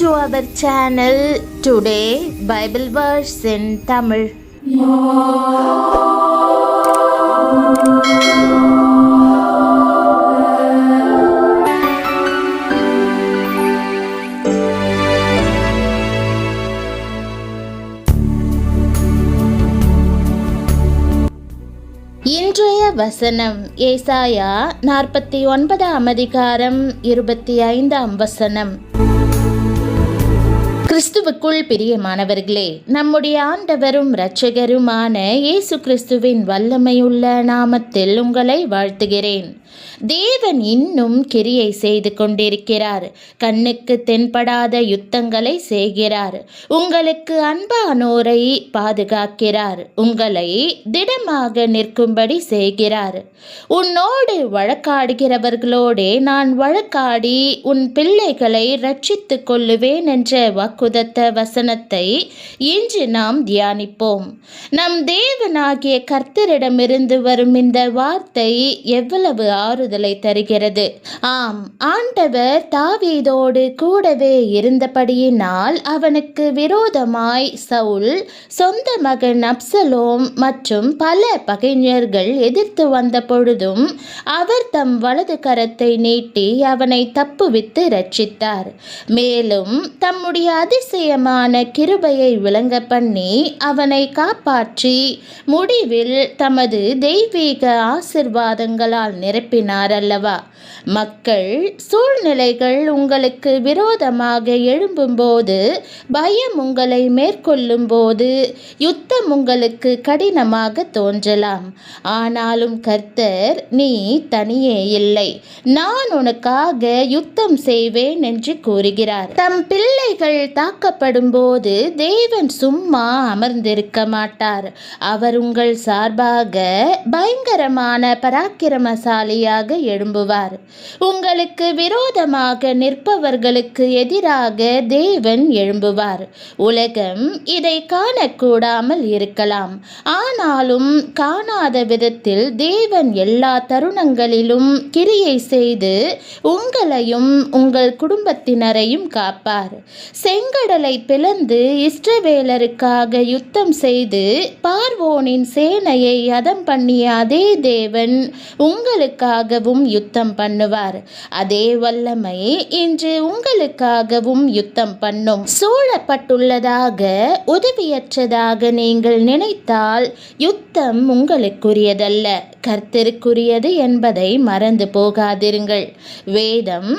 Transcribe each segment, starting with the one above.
to our channel. Today Bible verse in Tamil. இன்றைய வசனம் ஏசாயா 49 அதிகாரம் 25 வசனம். கிறிஸ்துவுக்குள் பிரியமானவர்களே, நம்முடைய ஆண்டவரும் இரட்சகருமான இயேசு கிறிஸ்துவின் வல்லமையுள்ள நாமத்தில் உங்களை வாழ்த்துகிறேன். தேவன் இன்னும் கிரியை செய்து கொண்டிருக்கிறார். கண்ணுக்கு தென்படாத யுத்தங்களை செய்கிறார். உங்களுக்கு அன்பானோரை பாதுகாக்கிறார். உங்களை திடமாக நிற்கும்படி செய்கிறார். உன்னோடு வழக்காடுகிறவர்களோடே நான் வழக்காடி உன் பிள்ளைகளை ரட்சித்துக் கொள்ளுவேன் என்ற வாக்குதத்த வசனத்தை இன்று நாம் தியானிப்போம். நம் தேவனாகிய கர்த்தரிடமிருந்து வரும் இந்த வார்த்தை எவ்வளவு ஆறுதலை தருகிறது. ஆம், ஆண்டவர் தாவீதோடு கூடவே இருந்தபடியினால் அவனுக்கு விரோதமாய் சவுல், சொந்த மகன் அப்சலோம் மற்றும் பல பகைஞர்கள் எதிர்த்து வந்த பொழுதும் அவர் தம் வலது கரத்தை நீட்டி அவனை தப்புவித்து ரட்சித்தார். மேலும் தம்முடைய அதிசயமான கிருபையை விளங்க பண்ணி அவனை காப்பாற்றி முடிவில் தமது தெய்வீக ஆசிர்வாதங்களால் நிரப்பினார் அல்லவா. மக்கள், சூழ்நிலைகள் உங்களுக்கு விரோதமாக எழும்பும்போது, பயம் உங்களை மேற்கொள்ளும் போது, யுத்தம் உங்களுக்கு கடினமாக தோன்றலாம். ஆனாலும் கர்த்தர், நீ தனியே இல்லை, நான் உனக்காக யுத்தம் செய்வேன் என்று கூறுகிறார். தம் பிள்ளைகள் தாக்கப்படும் போது தேவன் சும்மா அமர்ந்திருக்க மாட்டார். அவர் உங்கள் சார்பாக பயங்கரமான பராக்கிரமசாலியாக எழும்புவார். உங்களுக்கு விரோதமாக நிற்பவர்களுக்கு எதிராக தேவன் எழும்புவார். உலகம் இதை காணக்கூடாமல் இருக்கலாம். ஆனாலும் காணாத விதத்தில் தேவன் எல்லா தருணங்களிலும் கிரியை செய்து உங்களையும் உங்கள் குடும்பத்தினரையும் காப்பார். செங்கடலை பிளந்து இஸ்ரவேலருக்காக யுத்தம் செய்து பார்வோனின் சேனையை அதம் பண்ணிய அதே தேவன் உங்களுக்காகவும் யுத்தம் பண்ணுவார். அதே வல்லமை இன்று உங்களுக்காகவும் யுத்தம் பண்ணும். சூழப்பட்டுள்ளதாக, உதவியற்றதாக நீங்கள் நினைத்தால் யுத்தம் உங்களுக்குரியதல்ல, கர்த்தருக்குரியது என்பதை மறந்து போகாதிருங்கள். வேதம்,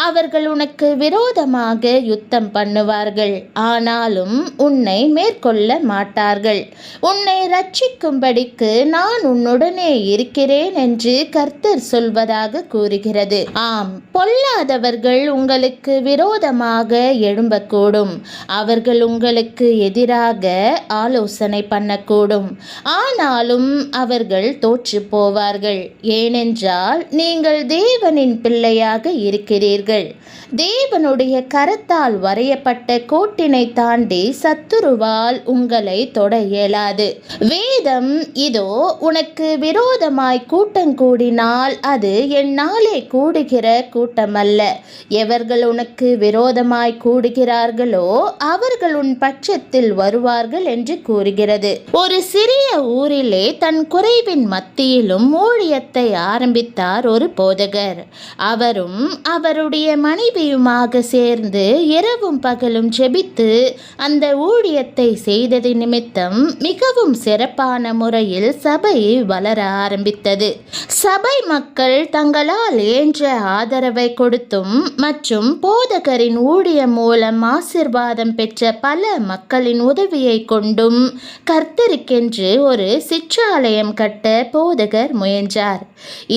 அவர்கள் உனக்கு விரோதமாக யுத்தம் பண்ணுவார்கள், ஆனாலும் உன்னை மேற்கொள்ள மாட்டார்கள். உன்னை ரட்சிக்கும்படிக்கு நான் உன்னுடனே இருக்கிறேன் என்று கர்த்தர் சொல்வதாக கூறுகிறது. ஆம், பொல்லாதவர்கள் உங்களுக்கு விரோதமாக எழும்பக்கூடும். அவர்கள் உங்களுக்கு எதிராக ஆலோசனை பண்ணக்கூடும். ஆனாலும் அவர்கள் தோற்று போவார்கள். ஏனென்றால் நீங்கள் தேவனின் பிள்ளையாக இருக்கிறீர்கள். தேவனுடைய கரத்தால் வரையப்பட்ட கோட்டினை தாண்டி சத்துருவால் உங்களை தொட இயலாது. வேதம், இதோ உனக்கு விரோதமாய் கூட்டம் கூடினால் அது என்னாலே கூடுகிற கூட்டமல்ல. எவர்கள் உனக்கு விரோதமாய் கூடுகிறார்களோ அவர்கள் உன் பட்சத்தில் வருவார்கள் என்று கூறுகிறது. ஒரு சிறிய ஊரிலே தன் குறைவின் மத்தியிலும் ஊழியத்தை ஆரம்பித்தார் ஒரு போதகர். அவரும் அவருடைய மனைவியுமாக சேர்ந்து இரவும் பகலும் ஜெபித்து அந்த ஊழியத்தை செய்தது நிமித்தம் மிகவும் சிறப்பான முறையில் சபை வளர ஆரம்பித்தது. சபை மக்கள் தங்களால் இயன்ற ஆதரவை கொடுத்தும் மற்றும் போதகரின் ஊழியம் மூலம் ஆசிர்வாதம் பெற்ற பல மக்களின் உதவியை கொண்டும் கர்த்தருக்கென்று ஒரு சிற்றாலயம் கட்ட போதகர் முயன்றார்.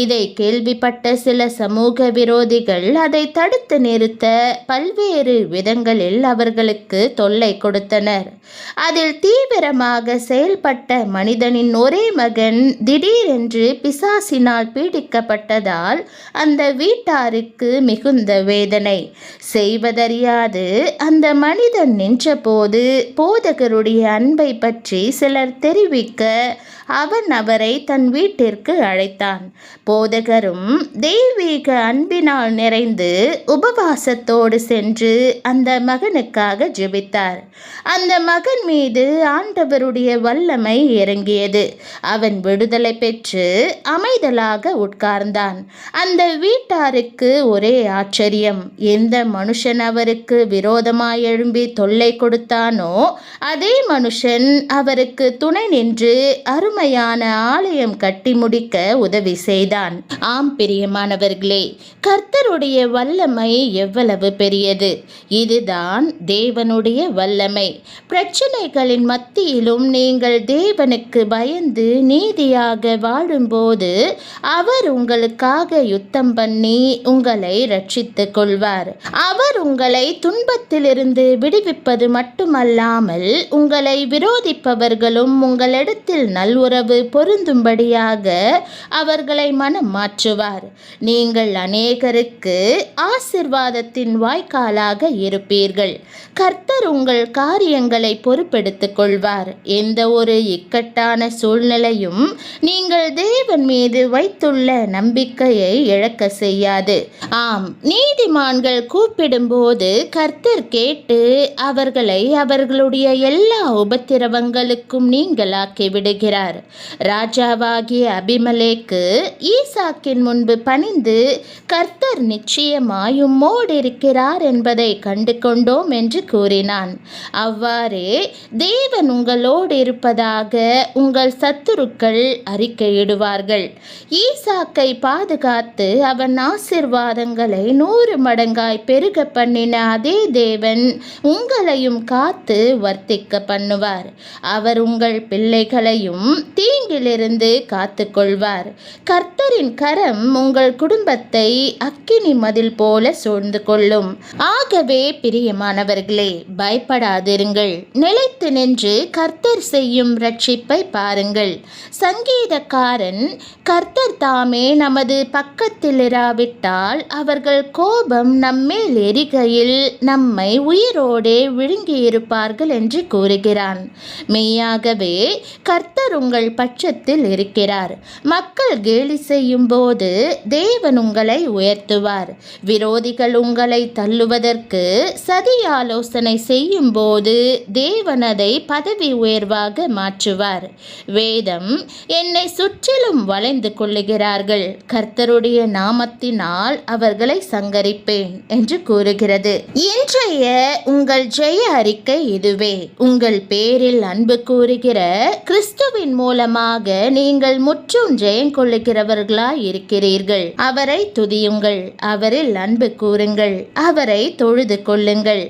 இதை கேள்விப்பட்ட சில சமூக விரோதிகள் அதை தடுத்து நிறுத்த பல்வேறு விதங்களில் அவர்களுக்கு தொல்லை கொடுத்தனர். அதில் தீவிரமாக செயல்பட்ட மனிதனின் ஒரே மகன் திடீரென்று பிசாசினால் பீடிக்கப்பட்டதால் அந்த வீட்டாருக்கு மிகுந்த வேதனை. செய்வதறியாது அந்த மனிதன் நின்றபோது போதகருடைய அன்பை பற்றி சிலர் தெரிவிக்க அவன் அவரை தன் வீட்டிற்கு அழைத்தான். போதகரும் தெய்வீக அன்பினால் நிறைந்து உபவாசத்தோடு சென்று அந்த மகனுக்காக ஜெபித்தார். அந்த மகன் மீது ஆண்டவருடைய வல்லமை இறங்கியது. அவன் விடுதலை பெற்று அமைதலாக உட்கார்ந்தான். அந்த வீட்டாருக்கு ஒரே ஆச்சரியம். எந்த மனுஷன் அவருக்கு விரோதமாய் எழும்பி தொல்லை கொடுத்தானோ அதே மனுஷன் அவருக்கு துணை நின்று அருமையான ஆலயம் கட்டி முடிக்க உதவி செய்தான். ஆம் பிரியமானவர்களே, கர்த்தருடைய வல்லமை எவ்வளவு பெரியது! இதுதான் தேவனுடைய வல்லமை. பிரச்சனைகளின் மத்தியிலும் நீங்கள் தேவனுக்கு பயந்து நீதியாக வாழும்போது அவர் உங்களுக்காக யுத்தம் பண்ணி உங்களை ரட்சித்துக் கொள்வார். அவர் உங்களை துன்பத்திலிருந்து விடுவிப்பது மட்டுமல்லாமல் உங்களை விரோதிப்பவர்களும் உங்களிடத்தில் நல்லுறவு பொருந்தும்படியாக அவர்களை மனம் மாற்றுவார். நீங்கள் அநேகருக்கு ஆசீர்வாதத்தின் வாய்க்காலாக இருப்பீர்கள். கர்த்தர் உங்கள் காரியங்களை பொறுப்பெடுத்துக் கொள்வார். எந்த ஒரு இக்கட்டான சூழ்நிலையும் நீங்கள் தேவன் மீது வைத்துள்ள நம்பிக்கையை இழக்க செய்யாது. ஆம், நீதிமான்கள் கூப்பிடும்போது கர்த்தர் கேட்டு அவர்களை அவர்களுடைய எல்லா உபத்திரவங்களுக்கும் நீங்களாக்கி விடுகிறார். ராஜாவாகிய அபிமெலேக்கு ஈசாக்கின் முன்பு பணிந்து கர்த்தர் நிச்சயமாய் உம்மோடு இருக்கிறார் என்பதை கண்டு கொண்டோம் என்று கூறினான். அவ்வாறே தேவன் உங்களோடு இருப்பதாக உங்கள் சத்துருக்கள் அறிக்கையிடுவார்கள். ஈசாக்கை பாதுகாத்து அவன் ஆசீர்வாதங்களை 100 மடங்காய் பெருக பண்ணின அதே தேவன் உங்களையும் காத்து வர்த்திக்க பண்ணுவார். அவர் உங்கள் பிள்ளைகளையும் தீங்கிலிருந்து காத்து கொள்வார். கர்த்தரின் கரம் உங்கள் குடும்பத்தை அக்கினி மதில் போல சூழ்ந்து கொள்ளும். ஆகவே பிரியமானவர்களே, பயப்படாதிருங்கள். நிலைத்து நின்று கர்த்தர் செய்யும் ரட்சிப்பை பாருங்கள். சங்கீதக்காரன், கர்த்தர் தாமே நமது பக்கத்தில் இராவிட்டால் அவர்கள் கோபம் நம்மேல் எரிகையில் நம்மை உயிரோடே விழுங்கியிருப்பார்கள் என்று கூறுகிறான். மெய்யாகவே கர்த்தர் உங்கள் பட்சத்தில் இருக்கிறார். மக்கள் கேலி செய்யும் போது தேவன் உங்களை உயர்த்துவார். விரோதிகள் உங்களை தள்ளுவதற்கு சதி ஆலோசனை செய்யும் போது தேவன் அதை பதவி உயர்வாக மாற்றுவார். வேதம், என்னை சுற்றிலும் வளைந்து கொள்ளுகிறார்கள், கர்த்தருடைய நாமத்தினால் அவர்களை சங்கரிப்பேன் என்று கூறுகிறது. இன்றைய உங்கள் ஜெய அறிக்கை இதுவே. உங்கள் பேரில் அன்பு கூறுகிற கிறிஸ்துவின் மூலமாக நீங்கள் முற்றும் ஜெயம் கொள்ளுகிறவர்களாய் இருக்கிறீர்கள். அவரை துதியுங்கள், அவரில் அன்பு கூறுங்கள், அவரை தொழுது கொள்ளுங்கள்.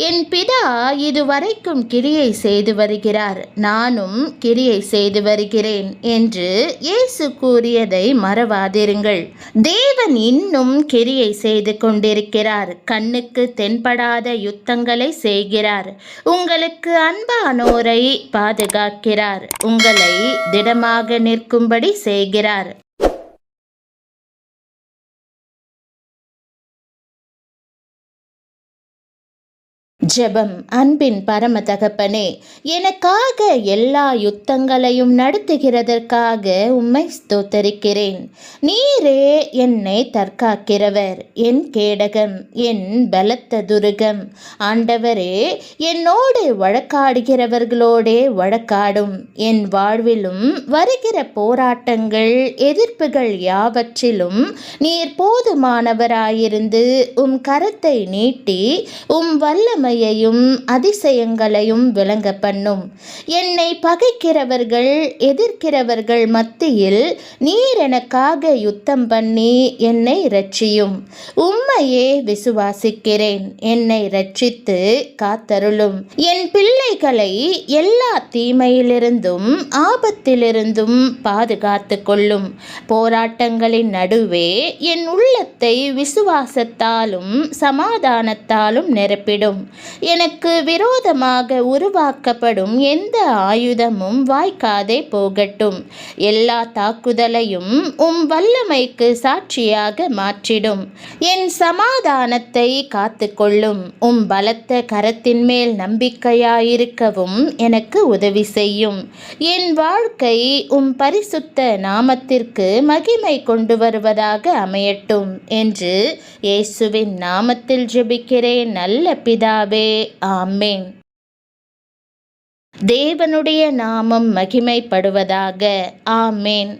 என் பிதா இதுவரைக்கும் கிரியை செய்து வருகிறார், நானும் கிரியை செய்து வருகிறேன் என்று இயேசு கூறியதை மறவாதிருங்கள். தேவன் இன்னும் கிரியை செய்து கொண்டிருக்கிறார். கண்ணுக்கு தென்படாத யுத்தங்களை செய்கிறார். உங்களுக்கு அன்பானோரை பாதுகாக்கிறார். உங்களை திடமாக நிற்கும்படி செய்கிறார். ஜெபம். அன்பின் பரம தகப்பனே, எனக்காக எல்லா யுத்தங்களையும் நடத்துகிறதற்காக உம்மை ஸ்தோத்தரிக்கிறேன். நீரே என்னை தற்காக்கிறவர், என் கேடகம், என் பலத்த துருகம். ஆண்டவரே, என்னோடு வழக்காடுகிறவர்களோடே வழக்காடும். என் வாழ்விலும் வருகிற போராட்டங்கள், எதிர்ப்புகள் யாவற்றிலும் நீர் போதுமானவராயிருந்து உம் கரத்தை நீட்டி உம் வல்லமை அதிசயங்களையும் விளங்க பண்ணும். என்னை பகைக்கிறவர்கள், எதிர்க்கிறவர்கள் மத்தியில் நீர் எனக்காக யுத்தம் பண்ணி என்னை இரட்சியும். உம்மையே விசுவாசிக்கிறேன், என்னை இரட்சித்து காத்தருளும். என் பிள்ளைகளை எல்லா தீமையிலிருந்தும் ஆபத்திலிருந்தும் பாதுகாத்து கொள்ளும். போராட்டங்களின் நடுவே என் உள்ளத்தை விசுவாசத்தாலும் சமாதானத்தாலும் நிரப்பிடும். எனக்கு விரோதமாக உருவாக்கப்படும் எந்த ஆயுதமும் வாய்க்காதே போகட்டும். எல்லா தாக்குதலையும் வல்லமைக்கு சாட்சியாக மாற்றிடும். என் சமாதானத்தை காத்துக்கொள்ளும். பலத்த கரத்தின் மேல் நம்பிக்கையாயிருக்கவும் எனக்கு உதவி செய்யும். என் வாழ்க்கை பரிசுத்த நாமத்திற்கு மகிமை கொண்டு வருவதாக அமையட்டும் என்று இயேசுவின் நாமத்தில் ஜெபிக்கிறேன் நல்ல பிதாவே, ஆமென். தேவனுடைய நாமம் மகிமைப்படுவதாக. ஆமென்.